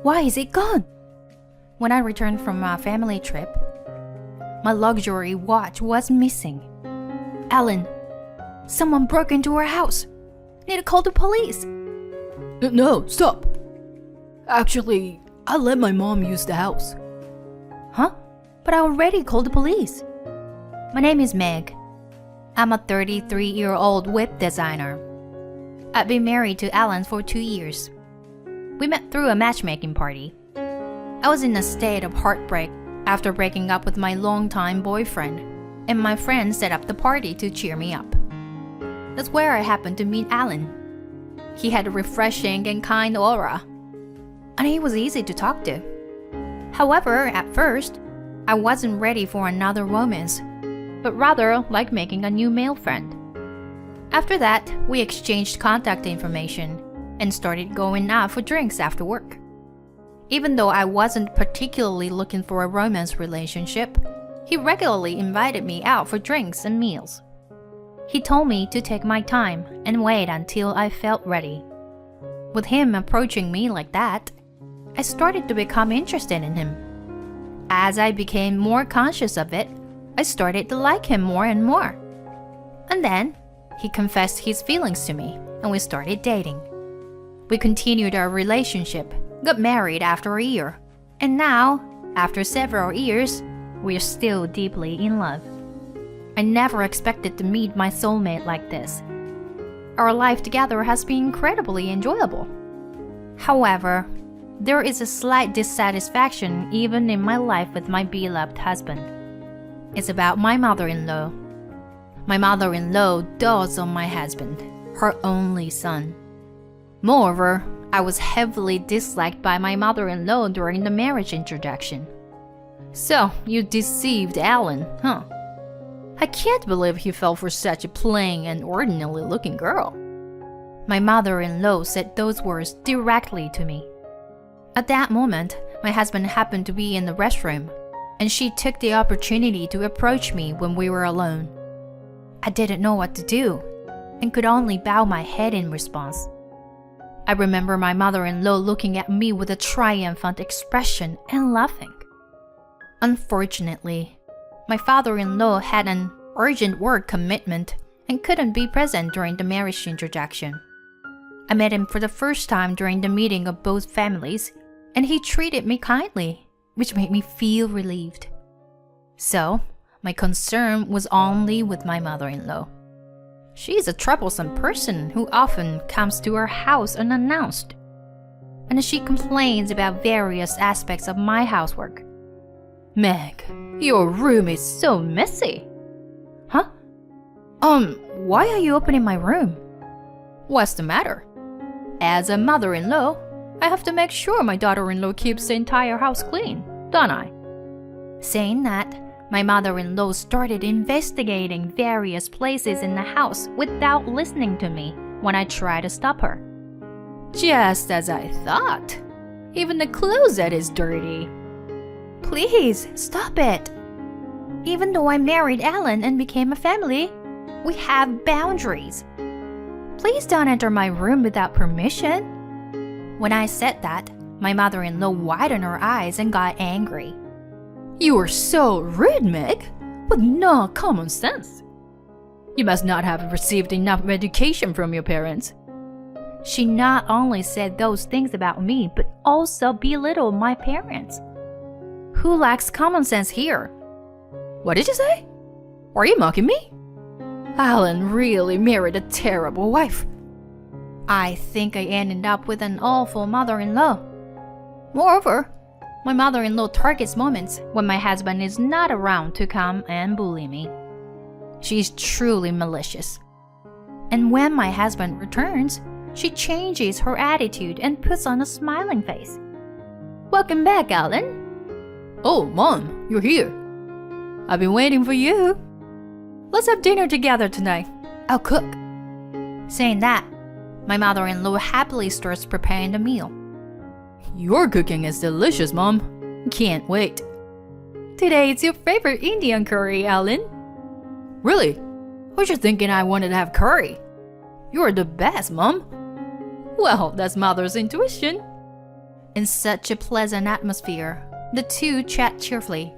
Why is it gone? When I returned from a family trip, my luxury watch was missing. Alan, someone broke into our house. Need to call the police. No, stop. Actually, I let my mom use the house. Huh? But I already called the police. My name is Meg. I'm a 33-year-old web designer. I've been married to Alan for 2 years. We met through a matchmaking party. I was in a state of heartbreak after breaking up with my longtime boyfriend, and my friends set up the party to cheer me up. That's where I happened to meet Alan. He had a refreshing and kind aura, and he was easy to talk to. However, at first, I wasn't ready for another romance, but rather like making a new male friend. After that, we exchanged contact information and started going out for drinks after work. Even though I wasn't particularly looking for a romance relationship, he regularly invited me out for drinks and meals. He told me to take my time and wait until I felt ready. With him approaching me like that, I started to become interested in him. As I became more conscious of it, I started to like him more and more. And then, he confessed his feelings to me, and we started dating. We continued our relationship, got married after a year, and now, after several years, we're still deeply in love. I never expected to meet my soulmate like this. Our life together has been incredibly enjoyable. However, there is a slight dissatisfaction even in my life with my beloved husband. It's about my mother-in-law. My mother-in-law dotes on my husband, her only son. Moreover, I was heavily disliked by my mother-in-law during the marriage introduction. So, you deceived Alan, huh? I can't believe he fell for such a plain and ordinary-looking girl. My mother-in-law said those words directly to me. At that moment, my husband happened to be in the restroom, and she took the opportunity to approach me when we were alone. I didn't know what to do, and could only bow my head in response. I remember my mother-in-law looking at me with a triumphant expression and laughing. Unfortunately, my father-in-law had an urgent work commitment and couldn't be present during the marriage introduction. I met him for the first time during the meeting of both families, and he treated me kindly, which made me feel relieved. So, my concern was only with my mother-in-law. She is a troublesome person who often comes to our house unannounced, and she complains about various aspects of my housework. Meg, your room is so messy. Huh? Why are you opening my room? What's the matter? As a mother-in-law, I have to make sure my daughter-in-law keeps the entire house clean, don't I? Saying that, my mother-in-law started investigating various places in the house without listening to me when I tried to stop her. Just as I thought. Even the closet is dirty. Please, stop it. Even though I married Alan and became a family, we have boundaries. Please don't enter my room without permission. When I said that, my mother-in-law widened her eyes and got angry. You are so rude, Meg, with no common sense. You must not have received enough education from your parents. She not only said those things about me, but also belittled my parents. Who lacks common sense here? What did you say? Are you mocking me? Alan really married a terrible wife. I think I ended up with an awful mother-in-law. Moreover, my mother-in-law targets moments when my husband is not around to come and bully me. She's truly malicious. And when my husband returns, she changes her attitude and puts on a smiling face. Welcome back, Alan. Oh, Mom, you're here. I've been waiting for you. Let's have dinner together tonight. I'll cook. Saying that, my mother-in-law happily starts preparing the meal. Your cooking is delicious, Mom. Can't wait. Today it's your favorite Indian curry, Alan. Really? Was you thinking I wanted to have curry? You're the best, Mom. Well, that's Mother's intuition. In such a pleasant atmosphere, the two chat cheerfully.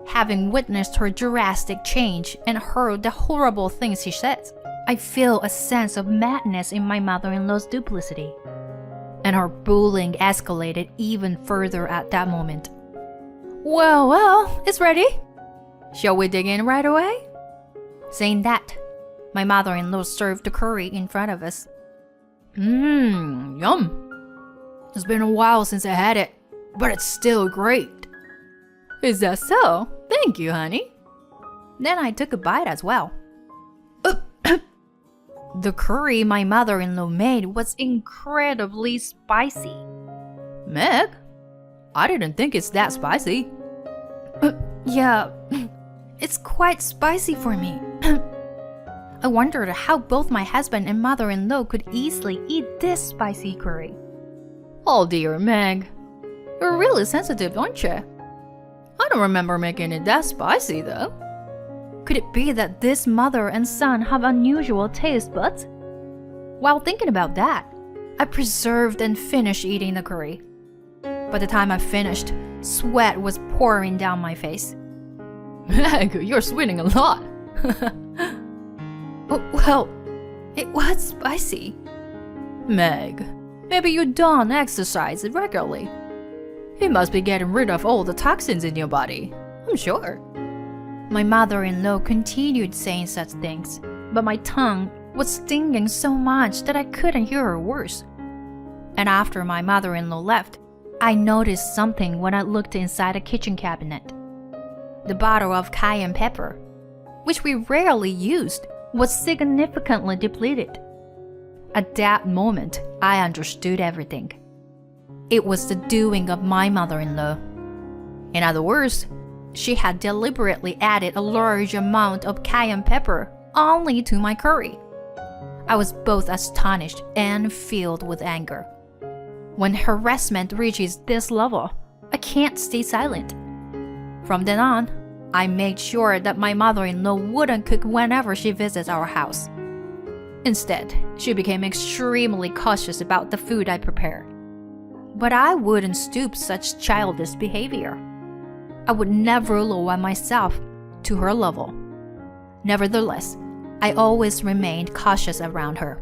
Having witnessed her drastic change and heard the horrible things she said, I feel a sense of madness in my mother-in-law's duplicity. And her bullying escalated even further at that moment. Well, it's ready. Shall we dig in right away? Saying that, my mother-in-law served the curry in front of us. Yum. It's been a while since I had it, but it's still great. Is that so? Thank you, honey. Then I took a bite as well. The curry my mother-in-law made was incredibly spicy. Meg, I didn't think it's that spicy. Yeah, it's quite spicy for me. I wondered how both my husband and mother-in-law could easily eat this spicy curry. Oh dear, Meg. You're really sensitive, aren't you? I don't remember making it that spicy, though. Could it be that this mother and son have unusual taste buds? While thinking about that, I preserved and finished eating the curry. By the time I finished, sweat was pouring down my face. Meg, you're sweating a lot. Well, it was spicy. Meg, maybe you don't exercise regularly. You must be getting rid of all the toxins in your body, I'm sure. My mother-in-law continued saying such things, but my tongue was stinging so much that I couldn't hear her words. And after my mother-in-law left, I noticed something when I looked inside a kitchen cabinet. The bottle of cayenne pepper, which we rarely used, was significantly depleted. At that moment, I understood everything. It was the doing of my mother-in-law. In other words, she had deliberately added a large amount of cayenne pepper only to my curry. I was both astonished and filled with anger. When harassment reaches this level, I can't stay silent. From then on, I made sure that my mother-in-law wouldn't cook whenever she visits our house. Instead, she became extremely cautious about the food I prepared. But I wouldn't stoop such childish behavior. I would never lower myself to her level. Nevertheless, I always remained cautious around her.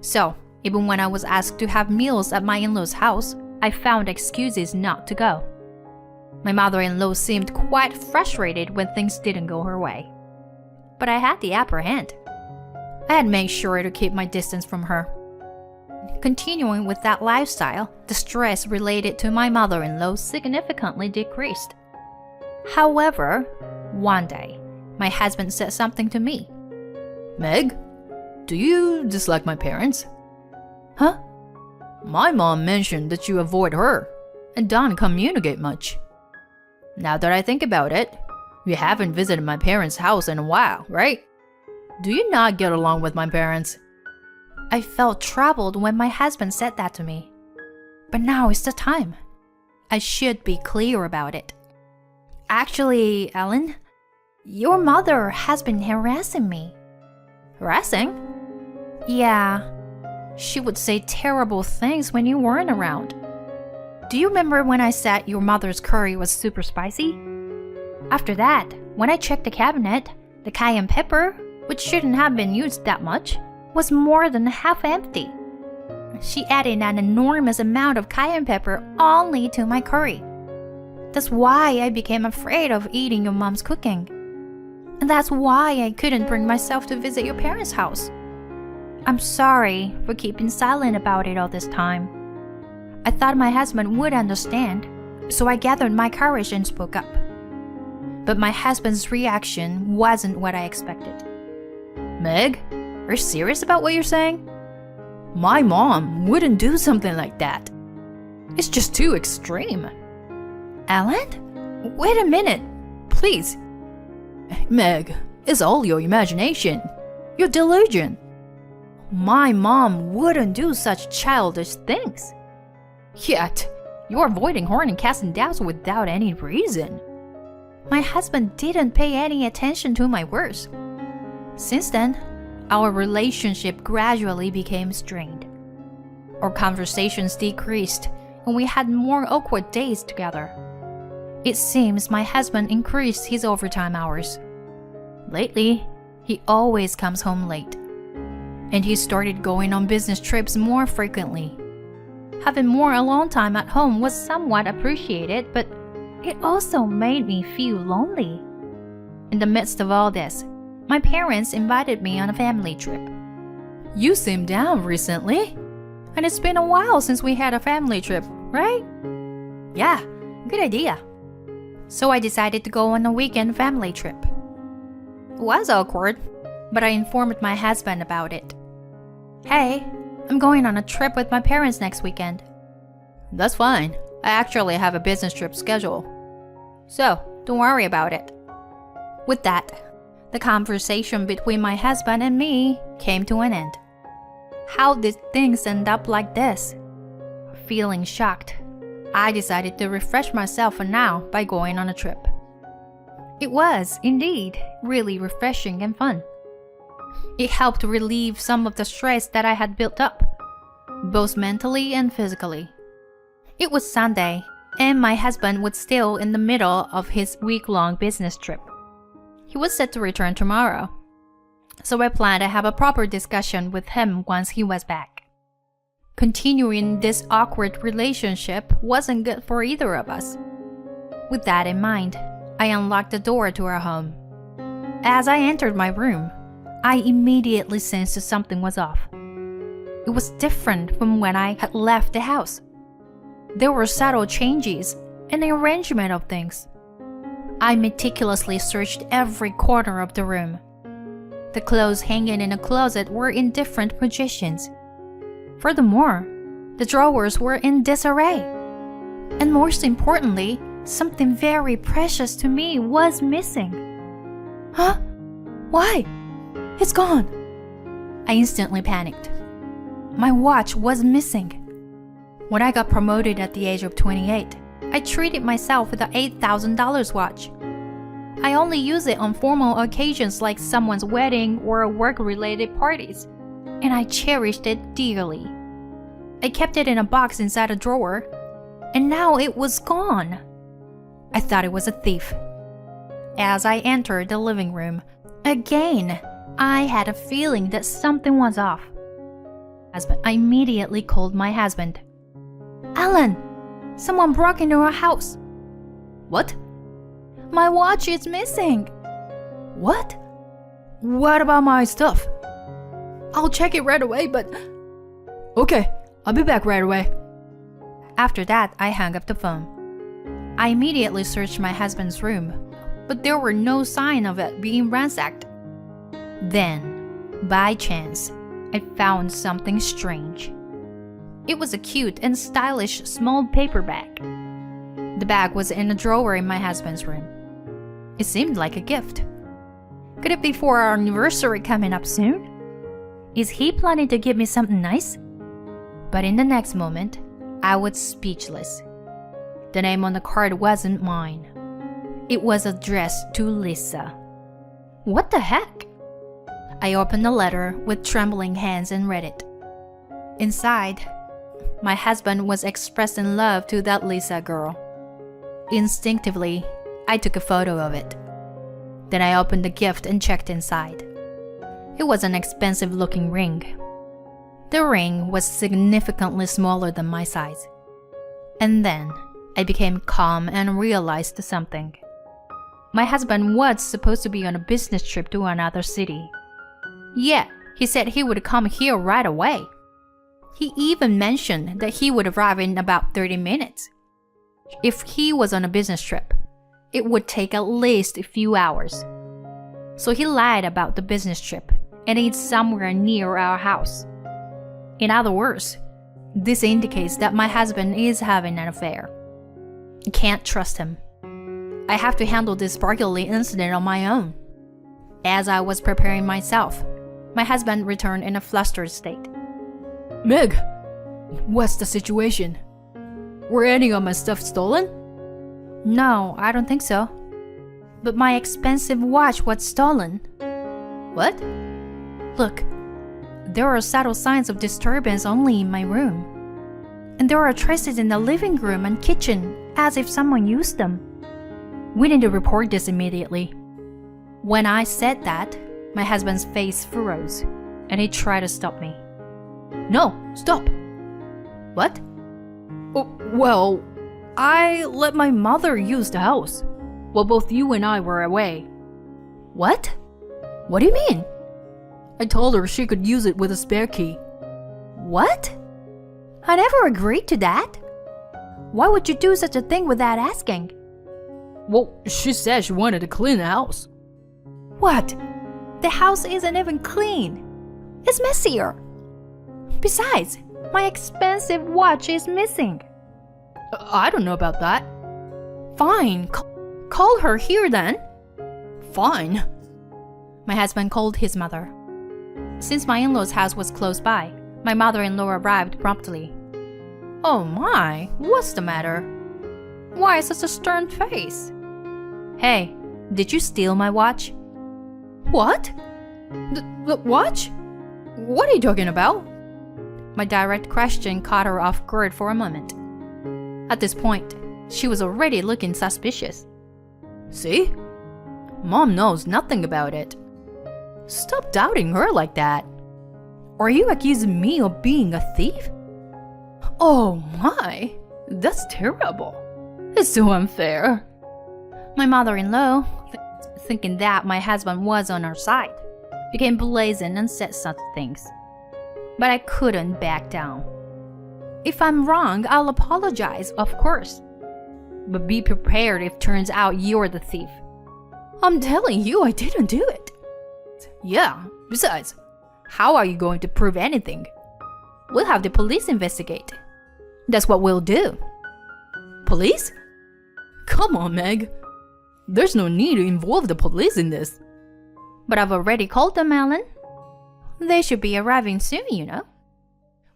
So, even when I was asked to have meals at my in-laws' house, I found excuses not to go. My mother-in-law seemed quite frustrated when things didn't go her way. But I had the upper hand. I had made sure to keep my distance from her. Continuing with that lifestyle, the stress related to my mother-in-law significantly decreased. However, one day, my husband said something to me. Meg, do you dislike my parents? Huh? My mom mentioned that you avoid her and don't communicate much. Now that I think about it, you haven't visited my parents' house in a while, right? Do you not get along with my parents? I felt troubled when my husband said that to me. But now is the time. I should be clear about it. Actually, Ellen, your mother has been harassing me. Harassing? Yeah. She would say terrible things when you weren't around. Do you remember when I said your mother's curry was super spicy? After that, when I checked the cabinet, the cayenne pepper, which shouldn't have been used that much, was more than half empty. She added an enormous amount of cayenne pepper only to my curry. That's why I became afraid of eating your mom's cooking. And that's why I couldn't bring myself to visit your parents' house. I'm sorry for keeping silent about it all this time. I thought my husband would understand, so I gathered my courage and spoke up. But my husband's reaction wasn't what I expected. Meg, are you serious about what you're saying? My mom wouldn't do something like that. It's just too extreme. Ellen? Wait a minute, please. Meg, it's all your imagination. Your delusion. My mom wouldn't do such childish things. Yet, you're avoiding her and casting doubts without any reason. My husband didn't pay any attention to my words. Since then, our relationship gradually became strained. Our conversations decreased, and we had more awkward days together. It seems my husband increased his overtime hours. Lately, he always comes home late, and he started going on business trips more frequently. Having more alone time at home was somewhat appreciated, but it also made me feel lonely. In the midst of all this, my parents invited me on a family trip. You seem down recently, and it's been a while since we had a family trip, right? Yeah, good idea. So I decided to go on a weekend family trip. It was awkward, but I informed my husband about it. Hey, I'm going on a trip with my parents next weekend. That's fine. I actually have a business trip scheduled. So, don't worry about it. With that, the conversation between my husband and me came to an end. How did things end up like this? Feeling shocked, I decided to refresh myself for now by going on a trip. It was, indeed, really refreshing and fun. It helped relieve some of the stress that I had built up, both mentally and physically. It was Sunday, and my husband was still in the middle of his week-long business trip. He was set to return tomorrow, so I planned to have a proper discussion with him once he was back. Continuing this awkward relationship wasn't good for either of us. With that in mind, I unlocked the door to our home. As I entered my room, I immediately sensed that something was off. It was different from when I had left the house. There were subtle changes in the arrangement of things. I meticulously searched every corner of the room. The clothes hanging in the closet were in different positions. Furthermore, the drawers were in disarray. And most importantly, something very precious to me was missing. Huh? Why? It's gone. I instantly panicked. My watch was missing. When I got promoted at the age of 28, I treated myself with an $8,000 watch. I only use it on formal occasions like someone's wedding or work-related parties, and I cherished it dearly. I kept it in a box inside a drawer, and now it was gone. I thought it was a thief. As I entered the living room, again, I had a feeling that something was off. I immediately called my husband. Alan, someone broke into our house. What? My watch is missing. What? What about my stuff? I'll check it right away, but... Okay, I'll be back right away. After that, I hung up the phone. I immediately searched my husband's room, but there were no sign of it being ransacked. Then, by chance, I found something strange. It was a cute and stylish small paper bag. The bag was in a drawer in my husband's room. It seemed like a gift. Could it be for our anniversary coming up soon? Is he planning to give me something nice? But in the next moment, I was speechless. The name on the card wasn't mine. It was addressed to Lisa. What the heck? I opened the letter with trembling hands and read it. Inside, my husband was expressing love to that Lisa girl. Instinctively, I took a photo of it. Then I opened the gift and checked inside. It was an expensive-looking ring. The ring was significantly smaller than my size. And then, I became calm and realized something. My husband was supposed to be on a business trip to another city. Yet, he said he would come here right away. He even mentioned that he would arrive in about 30 minutes. If he was on a business trip, it would take at least a few hours. So he lied about the business trip, and it's somewhere near our house. In other words, this indicates that my husband is having an affair. I can't trust him. I have to handle this sparkly incident on my own. As I was preparing myself, my husband returned in a flustered state. Meg, what's the situation? Were any of my stuff stolen? No, I don't think so. But my expensive watch was stolen. What? Look, there are subtle signs of disturbance only in my room. and there are traces in the living room and kitchen, as if someone used them. We need to report this immediately. When I said that, my husband's face froze, and he tried to stop me. No, stop. What? Oh, well, I let my mother use the house while both you and I were away. What? What do you mean? I told her she could use it with a spare key. What? I never agreed to that. Why would you do such a thing without asking? Well, she said she wanted to clean the house. What? The house isn't even clean. It's messier. Besides, my expensive watch is missing. I don't know about that. Fine, call her here then. Fine. My husband called his mother. Since my in-laws' house was close by, my mother-in-law arrived promptly. Oh my, what's the matter? Why such a stern face? Hey, did you steal my watch? What? The watch? What are you talking about? My direct question caught her off guard for a moment. At this point, she was already looking suspicious. See? Mom knows nothing about it. Stop doubting her like that. Are you accusing me of being a thief? Oh my, that's terrible. It's so unfair. My mother-in-law, thinking that my husband was on her side, became brazen and said such things. But I couldn't back down. If I'm wrong, I'll apologize, of course. But be prepared if it turns out you're the thief. I'm telling you I didn't do it. Yeah, besides, how are you going to prove anything? We'll have the police investigate. That's what we'll do. Police? Come on, Meg. There's no need to involve the police in this. But I've already called them, Alan. They should be arriving soon, you know.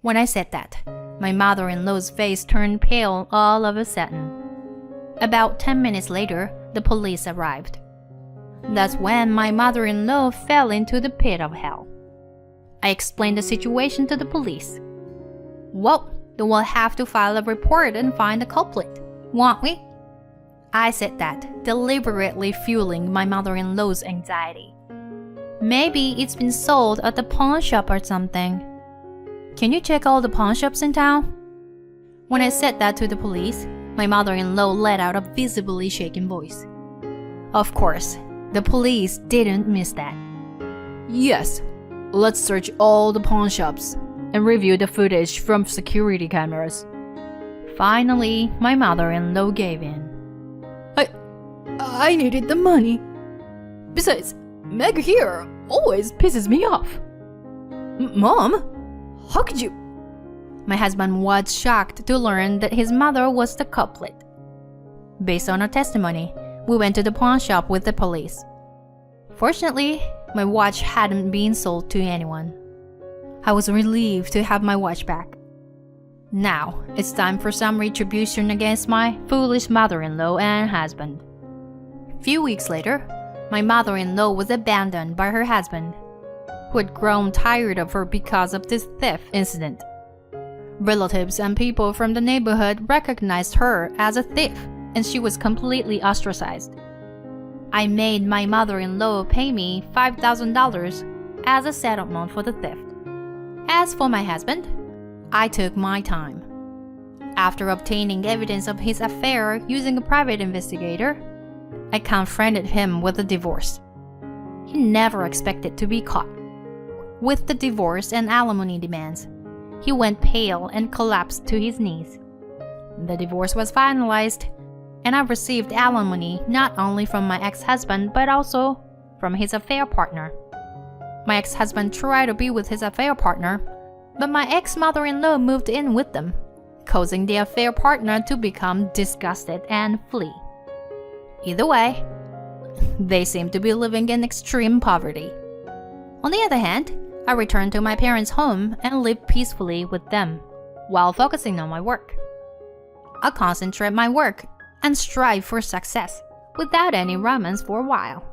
When I said that, my mother-in-law's face turned pale all of a sudden. About 10 minutes later, the police arrived. That's when my mother-in-law fell into the pit of hell. I explained the situation to the police. Well, then we'll have to file a report and find the culprit, won't we? I said that, deliberately fueling my mother-in-law's anxiety. Maybe it's been sold at the pawn shop or something. Can you check all the pawn shops in town? When I said that to the police, my mother-in-law let out a visibly shaken voice. Of course, the police didn't miss that. Yes, let's search all the pawn shops and review the footage from security cameras. Finally, my mother-in-law gave in. I needed the money. Besides, Meg here always pisses me off. Mom, how could you? My husband was shocked to learn that his mother was the culprit. Based on her testimony, we went to the pawn shop with the police. Fortunately, my watch hadn't been sold to anyone. I was relieved to have my watch back. Now, it's time for some retribution against my foolish mother-in-law and husband. A few weeks later, my mother-in-law was abandoned by her husband, who had grown tired of her because of this theft incident. Relatives and people from the neighborhood recognized her as a thief, and she was completely ostracized. I made my mother-in-law pay me $5,000 as a settlement for the theft. As for my husband, I took my time. After obtaining evidence of his affair using a private investigator, I confronted him with a divorce. He never expected to be caught. With the divorce and alimony demands, he went pale and collapsed to his knees. The divorce was finalized, and I received alimony not only from my ex-husband but also from his affair partner. My ex-husband tried to be with his affair partner, but my ex-mother-in-law moved in with them, causing the affair partner to become disgusted and flee. Either way, they seem to be living in extreme poverty. On the other hand, I returned to my parents' home and lived peacefully with them, while focusing on my work. I concentrate my work and strive for success without any romance for a while.